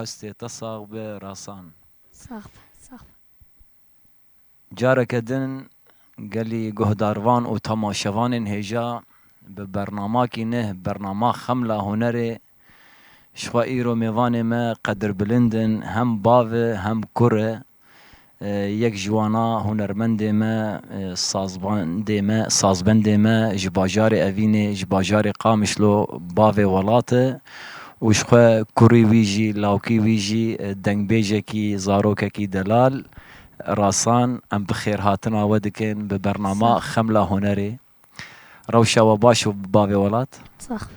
هستی تصاغ به راسان صاحب جارك دن قالي جهداروان و تماشوان هجا ببرنامجي نه برنامج خملة هنري شوائيرو ميوان ما قدر بلندن هم باوه هم كره یک جوانا هنرمند ما سازبند ما جباجار اوین جباجار قامشلو باوه ولاته وشخوا كوري ويجي لاوكي ويجي دنگ بيجكي زاروككي دلال راسان ام بخير هاتنا ودكن ببرنامج خملة هنري روشا وباشو باوي ولات صح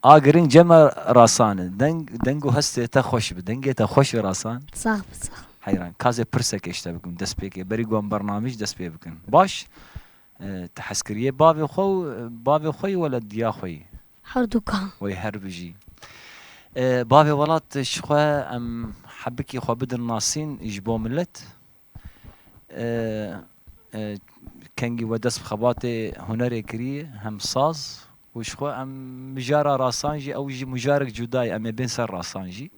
آگرین جمع راسان دنگو هسته تا خوش بدنگه تا خوش راسان صح حیران کازه پرسک اشتا بکن دست پیکه بری گوام برنامج دست پی بکن باش تحسکریه باوی خوی ولا دیا خوی هر دوکان وی هر بجی باوی ولات شخوا ام حبکی خوا بدن ناسین اجبو ملت کنگی و دست بخبات هنری کریه هم ساز وشخوا ام مجارة راسانجي او جي مجارك جداي ام بين سر راسانجي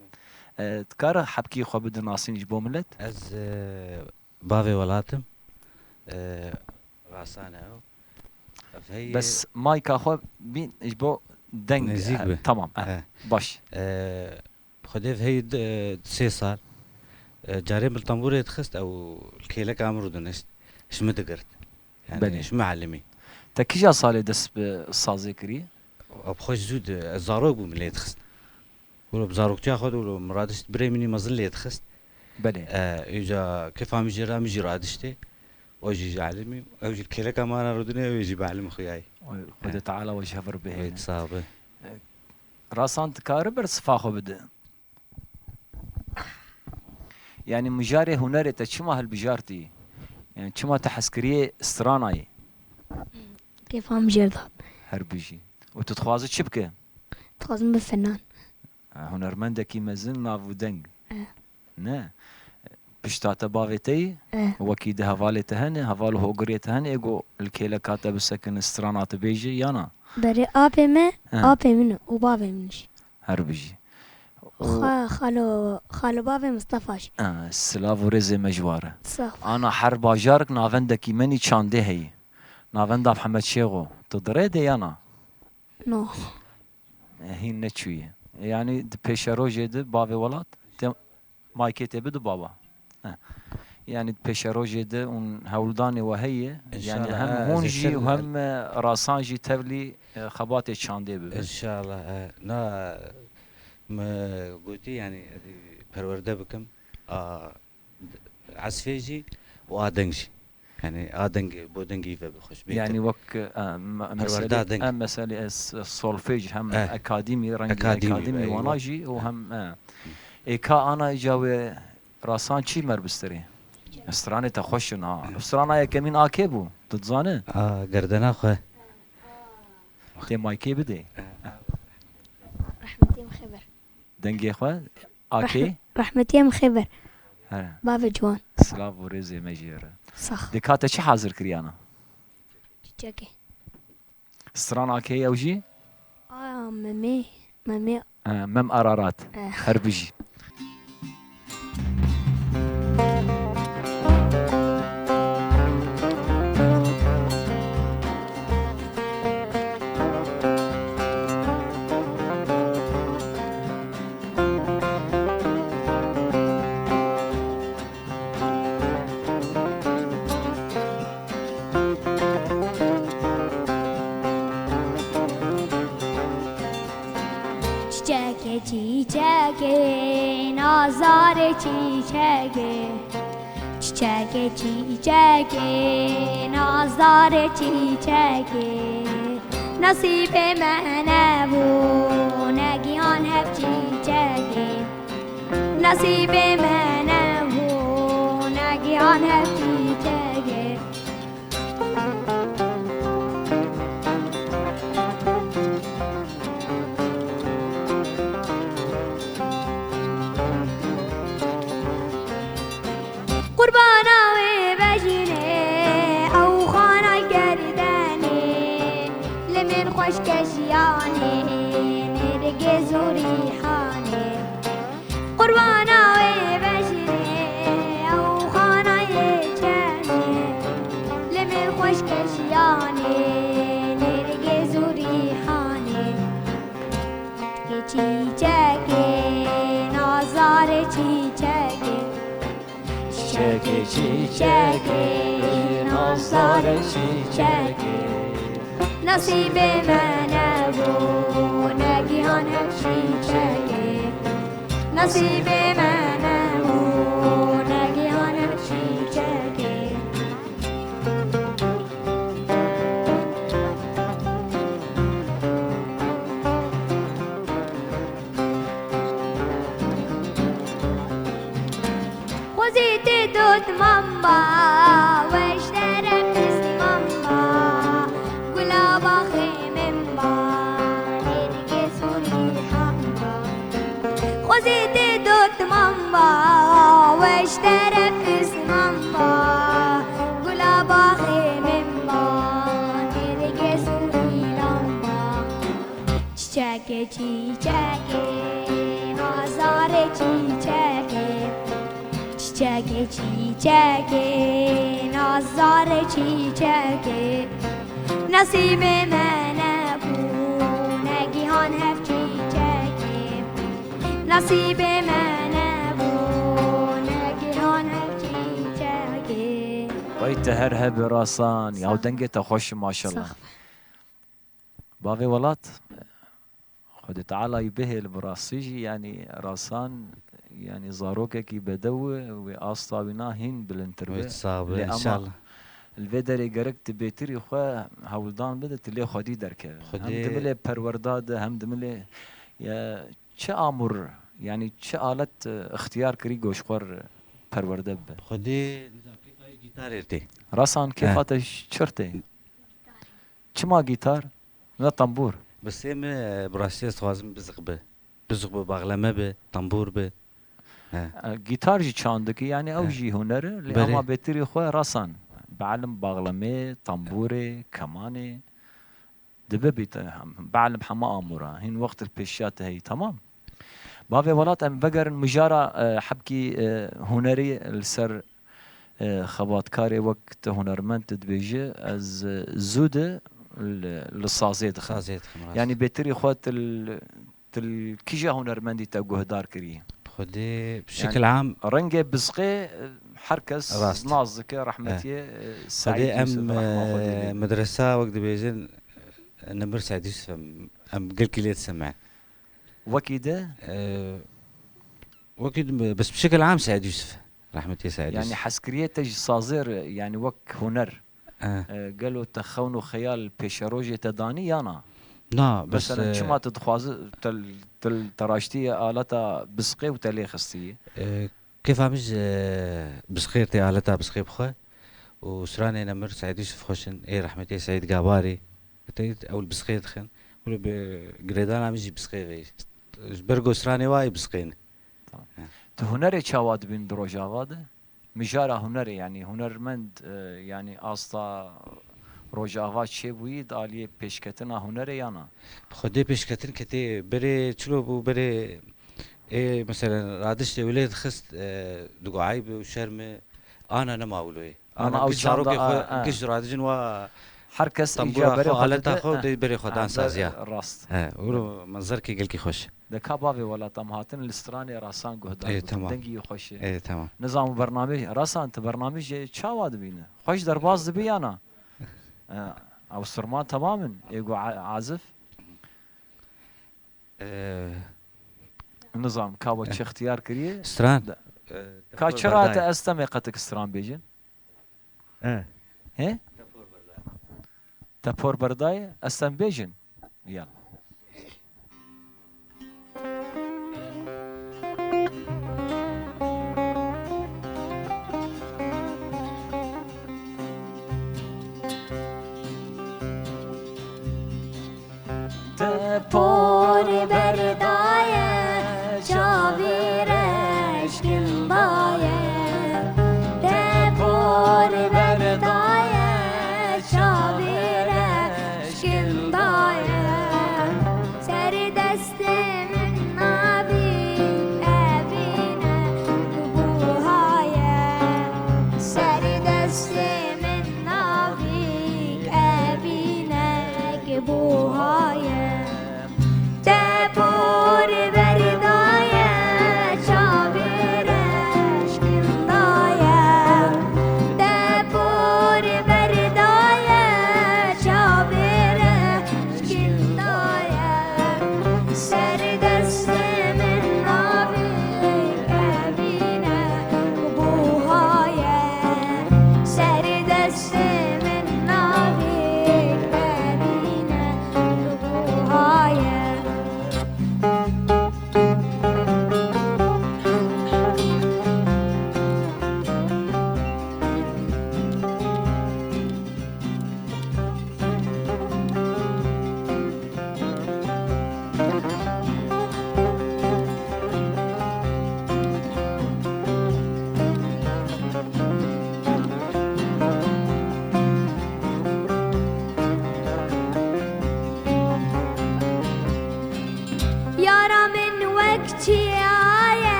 تكاره حبكي خو بدن ناسين جبو ملت از باوي ولاتم راسانه بس مايكا خو بين جبو دنگ تمام باش خديف هي 3 سال جارين بالطنبور يتخست او الكيلك عمرو دنست اش مدقرت يعني اش معلمي تكيجا صالي دس بسازي كري بخوش زود زاروك بملي يتخست ولو بزاروك تاخذ ولو مرادش بريمني مازل يتخست بلي اجا كيف عم يجي رامي رادشتي وجي علمي اوجي الكيلك امانه ردني ويجي بعلم اخوياي خذ تعالى وجهفر به صابه راسان تكاربر صفاخو بده يعني مجاري هنري تشما هالبجارتي يعني شما تحسكريه استراناي كيف هم جردان هربجي وتتخوازي شبكه تخازن بفنان هنرمندكي مزن نافو دنگ اه. نه بشتاته باويتي اه. وكيد هفالي تهني هفالو هوغري تهني ايغو الكيله كاتب سكن استرانات بيجي يانا بري آبي ما اه. آبي منه وبابي منش هربجي خالو بابي مصطفاش سلافو رزي مجواره صح انا حرب باجارك نافندكي مني تشاندي هي نافندا محمد شيغو تدري دي يانا نو هي نتشويه يعني بيشاروجي دي بافي ولات مايكيتي بدو بابا يعني بيشاروجي دي ون هولداني وهي إن شاء يعني الله. هم هونجي زي وهم راسانجي تبلي خباتي تشاندي ان ببن شاء الله نا ما قلتي يعني پرورده بكم عسفيجي وادنجي يعني ادنج بودنجي بخش بيت يعني وك پرورده دنج. مسألة السولفيج هم اه. أكاديمي رنج أكاديمي، أكاديمي أيوة. وناجي وهم إيكا أنا جاوي راسان چی مربستري استراني تخوشنا استرانا يكمين آكيبو تتزانه گردنا خو تي مايكي بدي رحمتي مخبر دنگي خو آكي رحمتي مخبر هلا بابي جوان سلاف ورزي مجيرة صح دكاتا چي حاضر كريانا تشاكي استران آكي أوجي مامي مم أرارات هربجي چیچکه نازار چیچکه چیچکه نازار چیچکه نصیب من نبود نگیان هف چیچکه نصیب من نبود نگیان هف چیچکه قربانا وبجني او خانا قرداني لمن خوش كشياني نرقي زوري حاني قربانا وبجني او خانا يجاني لمن خوش كشياني نرقي زوري حاني كي چاكي نازار چي چاكي چیچکی چیچکی نازار چیچکی نصیب من نبود نگیان هف چیچکی نصیب من نبود نگیان هف چیچکی خذيت دوت مامبا واشترى باسم مامبا قلابا خيممبا نرقي سوري حمبا خذيت دوت مامبا واشترى باسم مامبا قلابا خيممبا نرقي سوري لامبا چيچكي چيچكي نازار چيچكي چیچکه چیچکه نازار چیچکه نصیب من نبود نگیان هف چیچکه نصیب من نبود نگیان هف چیچکه ويت هرهب راسان يا دنگي تخوش ما شاء الله صح. بافي ولات خد تعالى يبهل براسيجي يعني راسان يعني زاروكي بدو واسطا بناهين بالانتربه ويتصاب ان شاء الله الفيدري قرقت بيتري خو هولدان بدت اللي خدي دركه هم دمله پرورداد هم دمله يا چه امر يعني چه آلت اختيار كري گوشخور پرورده به خودی نظام کی گیتار ارتی راسان کیفاتش چرته چما گیتار نه تنبور بس ام براستی استوازم بزق به باغلمه به تنبور به گیتار جی چاندکی یعنی او جی هنره لی اما بهتری خواه راسان بعلم باغلمه تنبور کمانه دبه بیت بعلم حما آمورا هین وقت الپیشات هی تمام بافي ولات ام بقر مجارة حبكي هنري السر خبات كاري وقت هنرمند تدبيجي از زودة للصازيت يعني بيتري خوات كيجا هنرمندي تاقوه دار كريه خدي بشكل عام رنجة بزقي حركس نازك رحمتي سعيد ام مدرسة وقت بيجن نمر سعيد يوسف ام قل كلية سمع وكيده وكيد بس بشكل عام سعيد يوسف رحمتي سعيد يعني يوسف. حسكرية تج صازر يعني وك هنر قالوا تخونوا خيال بيشروجي تداني يانا نا بس مثلا شو ما تدخواز تراشتي آلتا بسقي وتلي خستي كيف عمج بسخيرتي آلتا بسخي بخوا وسراني نمر سعيد يوسف خوشن اي رحمتي سعيد قاباري او البسخي دخن ولا بجريدان عمجي بسخي غير برگو سراني واي بسقين هنري چاواد بين دروجاواده مجارة هنري يعني هنرمند يعني آستا روجاواد چه بوید آلیه پیشکتنا هنري یانا خودی پیشکتن کتی بری چلو بو بری مثلا رادش ولید خست دقو عيب وشرم انا نماولوي انا او شاروكي كش رادجن و حركس ايجا بري خالتا خو دي بري خدان سازيا راست ولو منظر كي قال كي خوش دكا بافي ولا تمهاتن الاستراني راسان قهدان دنگي خوش تمام نظام برنامج راسان انت برنامج چاواد بينه خوش درباز بيانا او سرمان تماما يقو عازف النظام كاو تش اختيار كريه استران كا چرا استمي قتك استران بيجن هي تپور بردای استن بیجن یال تپور بردای چاویرش گلبای تپور بردای چاویرش گلبای سر دست من نبی ابینه بوهای سر دست من نبی ابینه بوهای تپور بردای چاویرش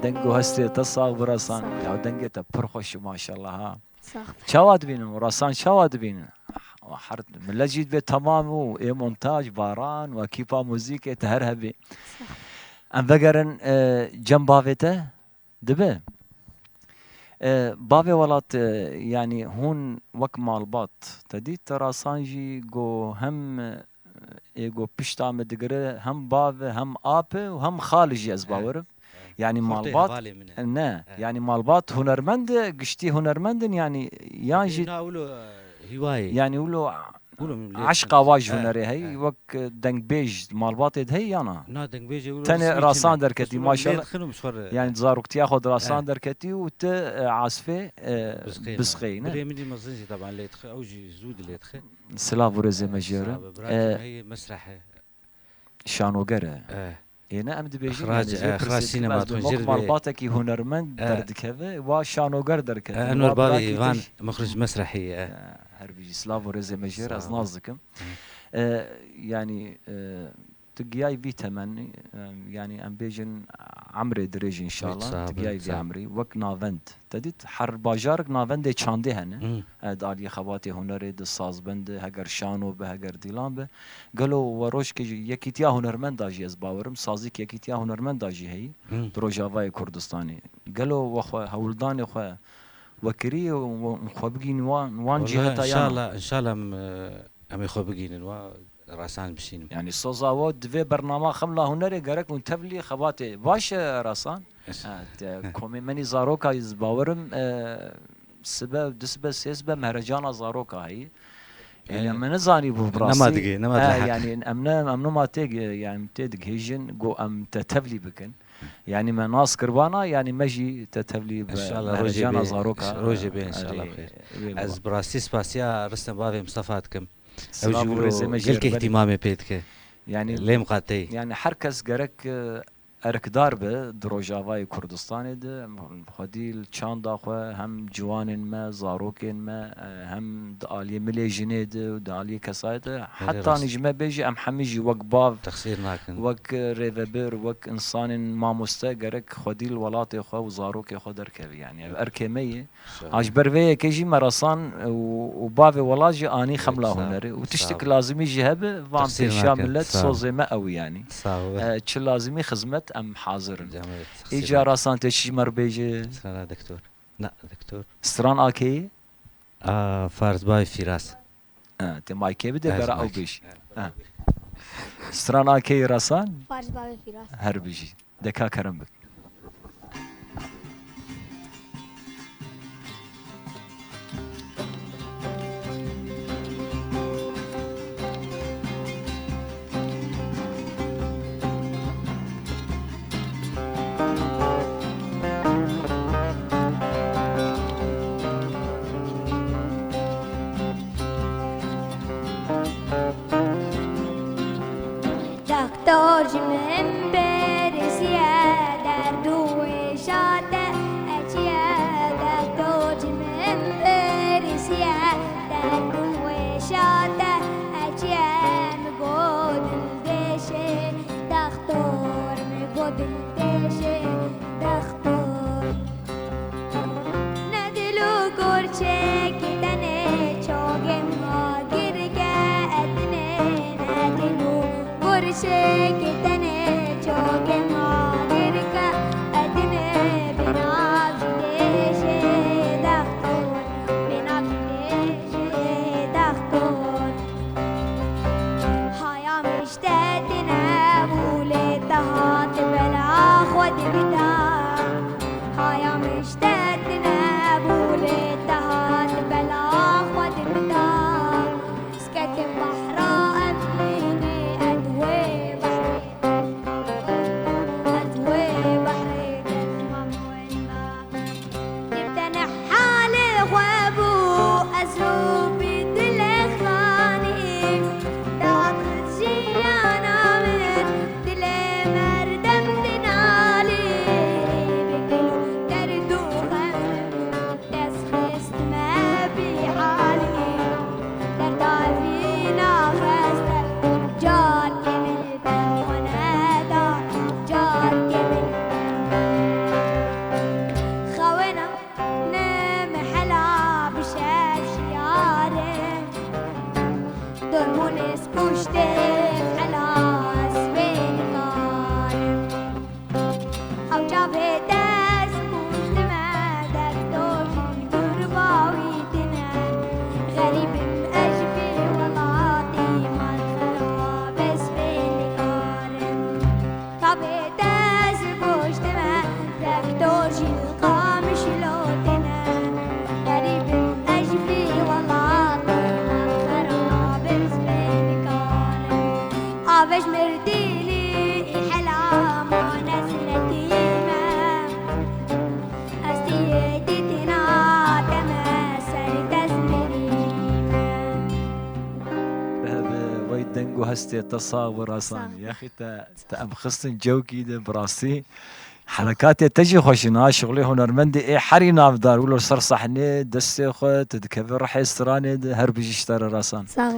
دنگو هستی تصاغ براسان یا دنگی تا پرخوش ماشاءالله ها صح شواد بینن وراسان شواد بینن حرد ملجيد به تمام و ای مونتاج باران و کیپا موزیک تهر هبی ام بگرن جنب باوته دبه باوی ولات يعني هون وك مالبات تدي تراسانجي جو هم ايجو بيشتا مدقره هم باف هم اب وهم خالجي از باورم يعني مالبات نه يعني مالبات هنرمند قشتي هنرمندن يعني يانجي هوايه يعني ولو عشق واج هنري هي وك دنگ بيج مالبات هي يانا نا دنگ بيج تاني راسان دركتي ما شاء الله الله يعني زاروكتي ياخذ راسان دركتي وت عاصفه بسخينه بريمدي مزنجي طبعا اللي يدخل اوجي زود اللي يدخل سلاف ورزه مجره هي مسرح شانوگره اینا ام دبیجی اخراج سینما تنجر مالباتك هنرمند دردكه و شانوگر دركه انور بابي ايفان مخرج مسرحي هربي سلاف ورزه مجره از نازكم يعني تقياي بي تمني يعني ام بيجن عمري دريج ان شاء الله تقياي بي عمري وك نافند تديت حر باجارك نافند چانده هنه دالي خواتي هنري د سازبند هگر شانو به هگر ديلان به قالو وروش كي يكيتيا هنرمند داجي از باورم سازي كي يكيتيا هنرمند داجي هي دروجاواي كردستاني قالو وخو هولداني خو وكري وخبقين وان جهه ان شاء الله ام يخبقين راسان بشين يعني صوزاوات دفي برنامج خملا هنري قرك ونتبلي خباتي باش راسان كومي مني زاروكا يزباورم سبب دسبه سيسبه مهرجان زاروكا هي يعني من زاني ببراسي نمادقي يعني امنا ما تيج يعني تيدق هيجن جو ام تتبلي بكن يعني ما ناس قربانا يعني مجي تتبلي مهرجان زاروكا روجي بي ان شاء الله بخير از براسي سباسيا رسم بابي مصطفاتكم قلك اهتمامي بيتك يعني ليه مقاتي يعني حركز قرك اركدار به دروجاواي كردستان ده خديل چاندا خو هم جوان ما زاروكين ما هم دالي مليجنيد ودالي كسايد حتى نجمه بيجي ام حميجي وك باف تخسير ناكن وك ريفبر وك انسان ما مستقرك خديل ولاتي خو وزاروكي خو دركب يعني اركميه اجبر في كيجي مراسان وبافي ولاجي اني خملا هنري وتشتك لازم يجي هبه فام شاملت صوزي ما قوي يعني تش لازمي خدمت ام حاضر ايجا راسان تشي مربيجي سلام دكتور لا دكتور ستران اكي فارس باي فراس تي مايكي بده برا او بيش ستران اكي راسان فارس باوي فراس هر بيجي دكا كرم بك جمهم برسيا دردو شاته أجيا دردو جمهم برسيا دردو شاته أجيا مقود الدشي دختور مقود الدشي دختور ندلو قرشي كتني چوغم آگرگا أدني ندلو قرشي كتني چوغم آگرگا أدني بناز دشي دختور بناز دشي دختور هايا مشتدنا بولي تهات بلا خود بدا هايا مشتدنا بولي تهات هستي تصاور راسان يا اخي ام خصن جوكي ده براسي حركاتي تجي خوشنا شغلي هنرمندي اي حري نافدار ولو صرصحني دستي خو تدكفر راح يستراني هربج اشترى راسان صح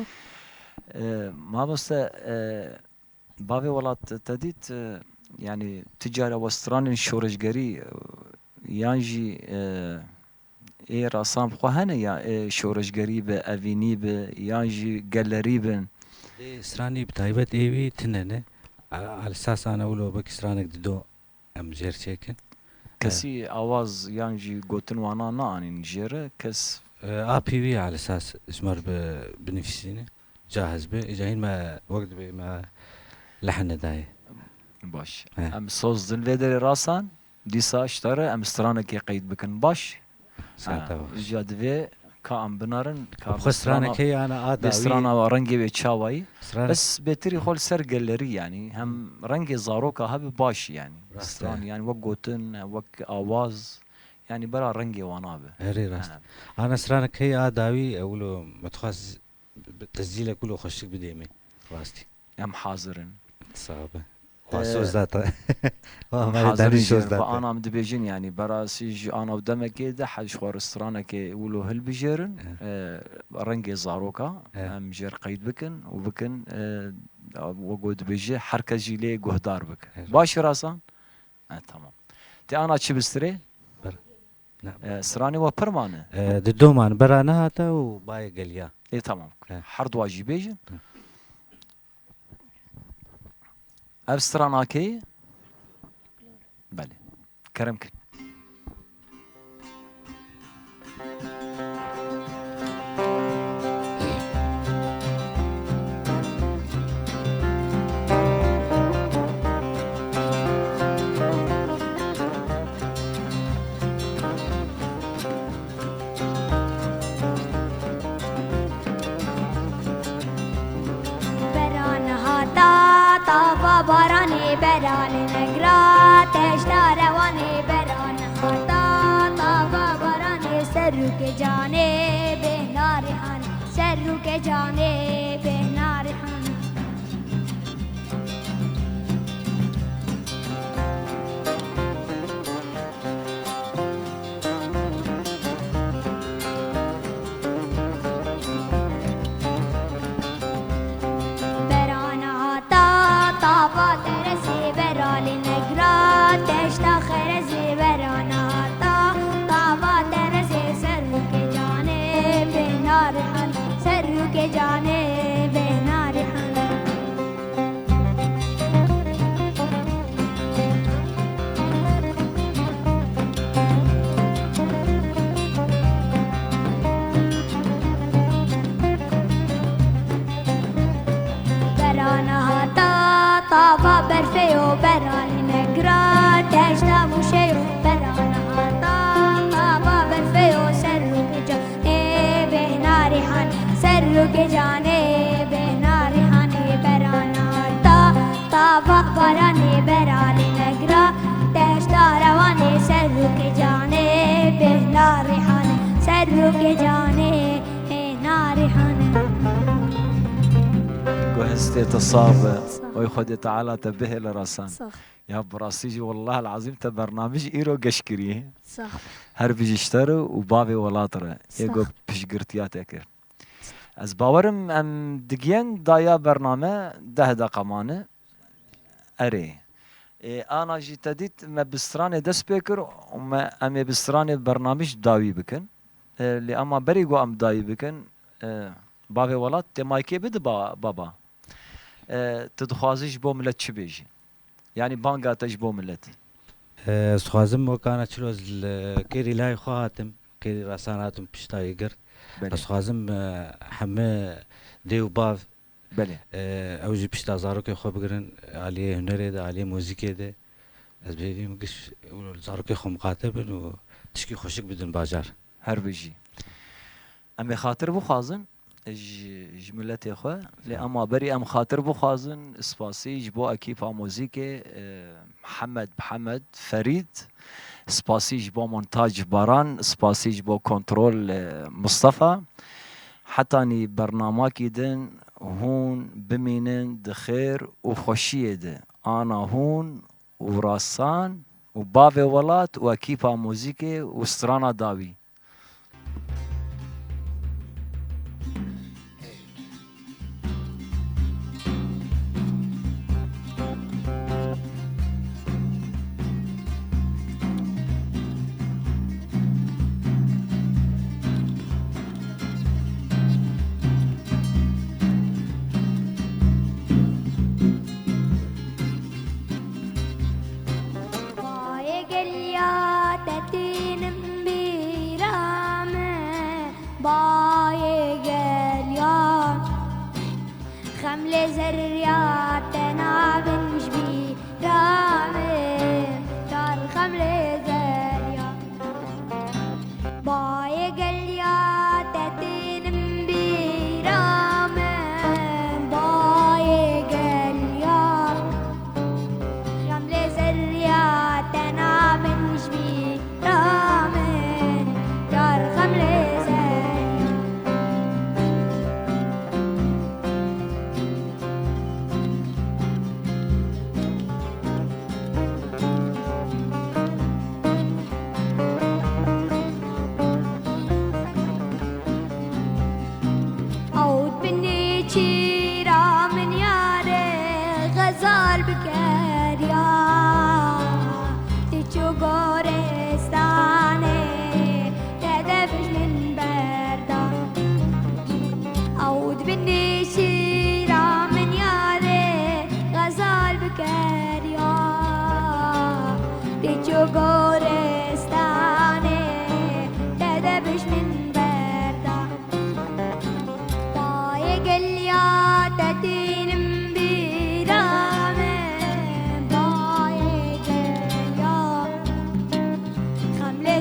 ما بس بابي والله تديت يعني تجارة وستران شورشگری یانجی ای راسام خو هنه یا شورشگری به اوینی به یانجی گالری بن سراني بتايبت ايوي تننه على اساس انا ولو بك سرانك ددو ام جير چيكن کسی آواز یانجی گوتن وانا نانی نجیره کس بي في على اساس اسمر بنفسينه جاهز به جاهين ما وقت به ما لحن داي باش اه. ام صوز دن ویدر راسان دیسا اشتره ام سترانك قید بکن باش ساعتها جادوی کا ام بنارن بخ سرانك هي انا بسترانا ورنگي بتشاوي سرانك بس بتري خول سر جالري يعني هم رنگي زاروكا هب باش يعني راسته. ستران يعني وقوتن وك آواز يعني برا رنگي وانابه هري راست انا سرانك هي داوي اولو متخصص تسجيلك كله خشك بديمي راستي هم حاضرن صعبه اه. واسوس داتا هم ما حاضرين داري شوز فانا داتا عم دبيجين يعني برا سيج انا ودمك ده حد شوار سترانك ولو هل بجيرن رنگي زاروكا اه. ام جير قيد بكن وبكن وقود بيجي حركة جيلي قهدار بك اه. باش راسان تمام تي انا تشي بستري نعم سراني وبرمانه ددومان برانا هاتا وباي قليا اي تمام اه. حرد واجي بيجي اه. ابستراناكي بله كرمك باراني براني نقرات اشتار واني بران حتا طافا باراني سرك جاني بهنار حان سرك جاني بهنار حان جانب نار حنا برانا هاتا طابا برفي وبراني نقرا تجدا وشي برانا هاتا طابا برفي وسرك جانب نار حنا سرك جانب نار حنا برانا هاتا طابا براني براني نقرا تجدا رواني سرك جانب نار حنا سرك جانب نار حنا وهستي تصاب ويخد تعالى تبه لراسان صح يا براسيجي والله العظيم برنامج ايرو قشكريه صح هر بيجي اشتروا وبابي ولاطره يقو بشقرتياتك از باورم ام دقيان دايا برنامه 10 دقيقه مانه اري انا جي تديت ما بستراني دسبيكر وما ام بستراني برنامج داوي بكن اللي اما بريقو ام داوي بكن بابي ولات تمايكي بد بابا تدخوازيش بو ملت چی بیجی يعني بانگا تج بو ملت سخوازم وكانت شلوز كيري لاي خواتم كيري راساناتم بشتا يقر سخوازم حمي ديو باف بله اوجي بشتا زاروكي خو بقرن عليه هنري ده عليه موزيكي ده از بيدي مقش زاروكي خو مقاتبن و تشكي خوشك بدن باجار هر بيجي امي خاطر بو خازن جملتي خو لأما بري ام خاطر بو خازن سباسي جبو اكيبا موزيكي محمد فريد سباسي جبو مونتاج باران سباسي جبو كنترول مصطفى حتاني برنامجي دن هون بمينن دخير وخوشية ده. أنا هون وراسان وبافي ولات وكيبا موزيكي وسترانا داوي. خمل زرياتنا بنجبي رامي دار خمل زريات باي قليات تنبي رامي باي قليات خمل زرياتنا بنجبي رامي دار خمل زريات غزال بكريا تيجو غورستاني تدفش من بردا عود بني شيرا من ياري غزال بكريا تيجو غورستاني تدفش من بردا طايق اليا تتين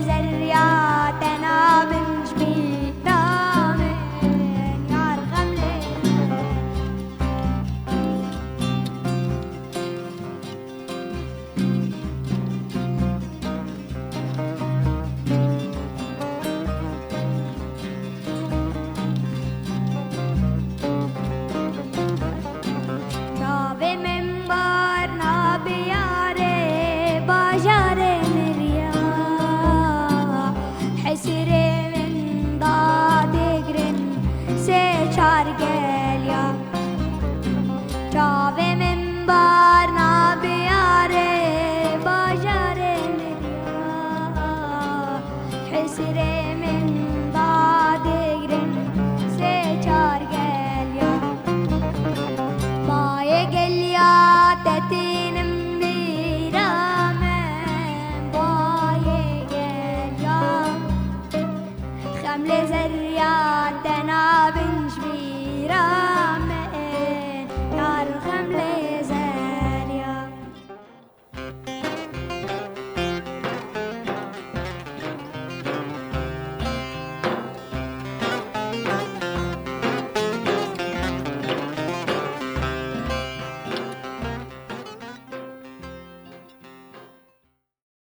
زرياتنا بنجبي رامي نار خملي نابي منبر نابي ياري باجاري حسري من ضادقرن سيشار قليا جابي من بارنا بياري باجاري مريا حسري من ضادقرن سيشار قليا باي قليا تتي